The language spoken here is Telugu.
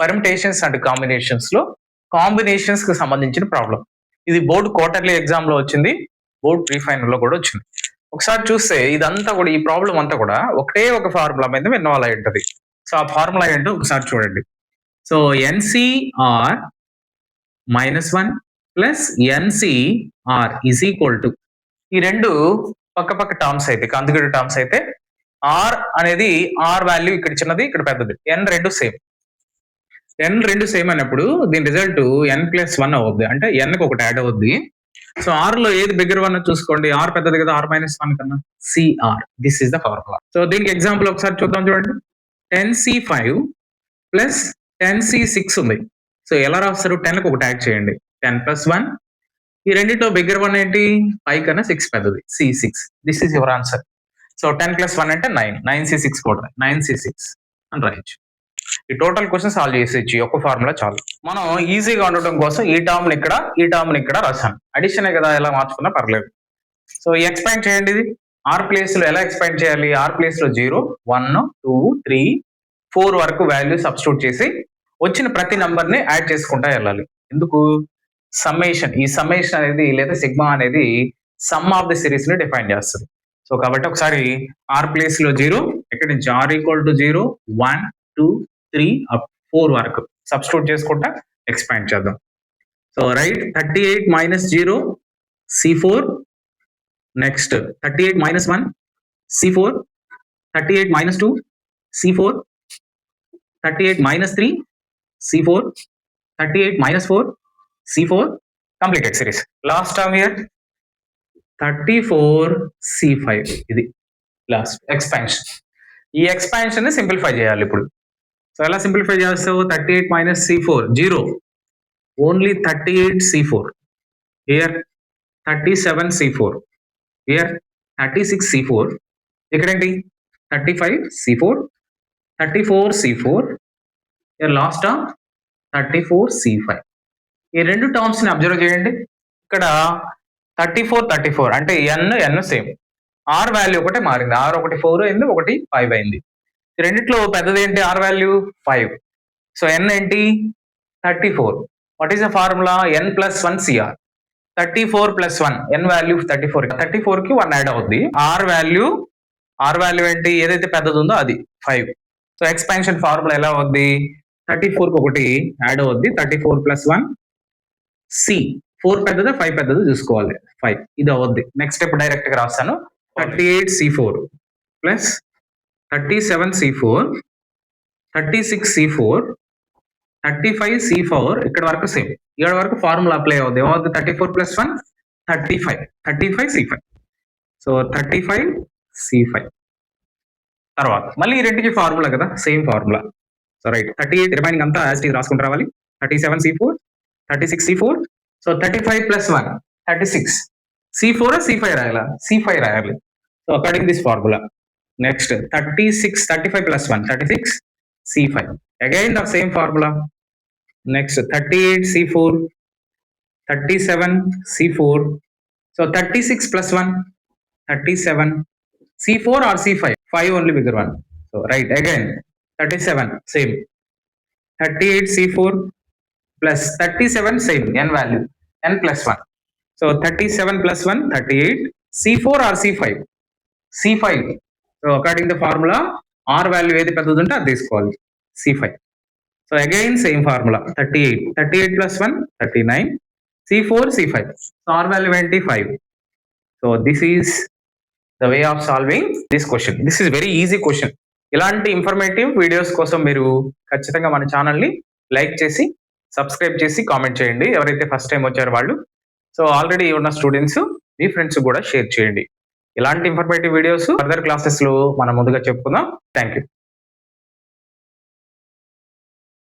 పర్మిటేషన్స్ అండ్ కాంబినేషన్స్ లో కాంబినేషన్స్ కి సంబంధించిన ప్రాబ్లం. ఇది బోర్డ్ క్వార్టర్లీ ఎగ్జామ్ లో వచ్చింది, బోర్డ్ ప్రీ ఫైనల్ లో కూడా వచ్చింది. ఒకసారి చూస్తే ఇదంతా కూడా, ఈ ప్రాబ్లం అంతా కూడా ఒకటే ఒక ఫార్ములా మీద ఇన్వాల్వ్ అయి ఉంటుంది. సో ఆ ఫార్ములా ఏంటో ఒకసారి చూడండి. So NCR -1 plus NCR is equal to, ఈ రెండు పక్క పక్క టర్మ్స్ అయితే, కాంజుగేటివ్ టర్మ్స్ అయితే, R అనేది R వాల్యూ ఇక్కడ చిన్నది ఇక్కడ పెద్దది, N రెండు సేమ్. N రెండు సేమ్ అయినప్పుడు దీని రిజల్ట్ N+1 అవుద్ది, అంటే N కి ఒకటి యాడ్ అవుద్ది. సో R లో ఏది బిగ్గర్ వన్ చూసుకోండి, R పెద్దది కదా R -1 కన్నా, CR. This is the formula. So దీనికి ఎగ్జాంపుల్ ఒకసారి చూద్దాం, చూడండి. 10C5 ప్లస్ 10C6 ఉంది. సో ఎలా రాస్తారు, 10 కి ఒకటి యాడ్ చేయండి, 10+1. ఈ రెండిట్లో బిగ్గర్ వన్ ఏంటి, 5 కన్నా 6 పెద్దది, C6. This is your answer. So 10+1 అంటే 9, 9C6 కూడా 9C6 అని రాయొచ్చు. ఈ టోటల్ క్వశ్చన్ సాల్వ్ చేసేయచ్చు, ఒక ఫార్ములా చాలు. మనం ఈజీగా ఉండటం కోసం ఈ టర్మ్ ని ఇక్కడ, ఈ టర్మ్ ని ఇక్కడ రాశాను. అడిషనే కదా, ఎలా మార్చుకున్నా పర్లేదు. సో ఎక్స్పాండ్ చేయండి. ఇది ఆర్ ప్లేస్ లో ఎలా ఎక్స్పాండ్ చేయాలి, ఆర్ ప్లేస్ లో 0, 1, 2, 3, 4 వరకు వాల్యూ సబ్స్టిట్యూట్ చేసి వచ్చిన ప్రతి నంబర్ ని యాడ్ చేసుకుంటా వెళ్ళాలి. ఎందుకు, సమ్మేషన్. ఈ సమ్మేషన్ అనేది లేదా సిగ్మా అనేది సమ్ ఆఫ్ ది సిరీస్ ని డిఫైన్ చేస్తుంది. సో కాబట్టి ఒకసారి ఆర్ ప్లేస్ లో 0, ఇక్కడ నుంచి ఆర్ ఈక్వల్ టు 0, 1, 2, 3, 4 వరకు సబ్స్టిట్యూట్ చేసుకుంటా ఎక్స్పాండ్ చేద్దాం. So right 38 - 0 C4, next 38 - 1 C4, 38 - 2 C4, 38 - 3 C4, 38 - 4 C4, completed series. Last term here 34 C5. ఇది లాస్ట్ ఎక్స్పాన్షన్. ఈ ఎక్స్పాన్షన్ ని సింప్లిఫై చేయాలి ఇప్పుడు. సో ఎలా సింప్లిఫై చేస్తావు, 38 - C4 0, only 38 C4, here 37 C4, here 36 C4, ఇక్కడేంటి 35 C4, 34 C4, here last term 34 C5. ఈ రెండు టర్మ్స్ ని అబ్జర్వ్ చేయండి. ఇక్కడ 34 34 అంటే n సేమ్, ఆర్ వాల్యూ ఒకటే మారింది, ఆర్ ఒకటి 4 అయింది, ఒకటి 5 అయింది. రెండిట్లో పెద్దది ఏంటి, ఆర్ వాల్యూ 5. సో n ఏంటి 34. What is the formula, n+1 CR. 34 + 1, n value 34, 34 కి 1 యాడ్ అవుద్ది. ఆర్ వాల్యూ ఏంటి, ఏదైతే పెద్దది ఉందో అది 5. సో ఎక్స్పాన్షన్ ఫార్ములా ఎలా అవుద్ది, 34 కి ఒకటి యాడ్ అవుద్ది, 34 + 1 C. 4 పెద్దదా 5 పెద్దదా చూసుకోవాలి, 5. ఇది అవుద్ది. నెక్స్ట్ స్టెప్ డైరెక్ట్ గా రాస్తాను, 38 C4 plus 37 C4, 36 C4, 35 C4, ఇక్కడ వరకు సేమ్. ఇక్కడ వరకు ఫార్ములా అప్లై అవుద్ది, ఏమవుద్ది, 34 + 1 35 C5. సో 35 C5 తర్వాత మళ్ళీ ఈ రెండుకి ఫార్ములా కదా, same formula. So right 38 remaining అంతా యాజ్ ఇట్ ఈజ్ రాసుకుంటూ రావాలి, 37 C4, 36 C4. So 35 + 1 36, C4 C5 రాయాలా, C5 రాయాలి. So according this formula. Next 35 + 1 36 C5, again the same formula. Next 38 C4, 37 C4. So 36 + 1 37 C4 or C5, 5 only bigger one. So right, again 37 same, 38 C4 plus 37 same, n value, n+1. So 37 + 1 38, C4 or C5, C5. So according to the formula, R value ఏది పెద్దది ఉంటే అది తీసుకోవాలి, C5. So again same formula, 38 + 1 39, C4 C5. So R value ఏంటి 5. So this is the way of solving this question. This is very easy question. ఇలాంటి ఇన్ఫర్మేటివ్ వీడియోస్ కోసం మీరు ఖచ్చితంగా మన ఛానల్ని లైక్ చేసి సబ్స్క్రైబ్ చేసి కామెంట్ చేయండి, ఎవరైతే ఫస్ట్ టైం వచ్చారో వాళ్ళు. సో ఆల్రెడీ ఉన్న స్టూడెంట్స్ మీ ఫ్రెండ్స్ కూడా షేర్ చేయండి. ఇలాంటి ఇన్ఫర్మేటివ్ వీడియోస్ ఫర్దర్ క్లాసెస్ లో మనం ముందుగా చెప్పుకుందాం. Thank you.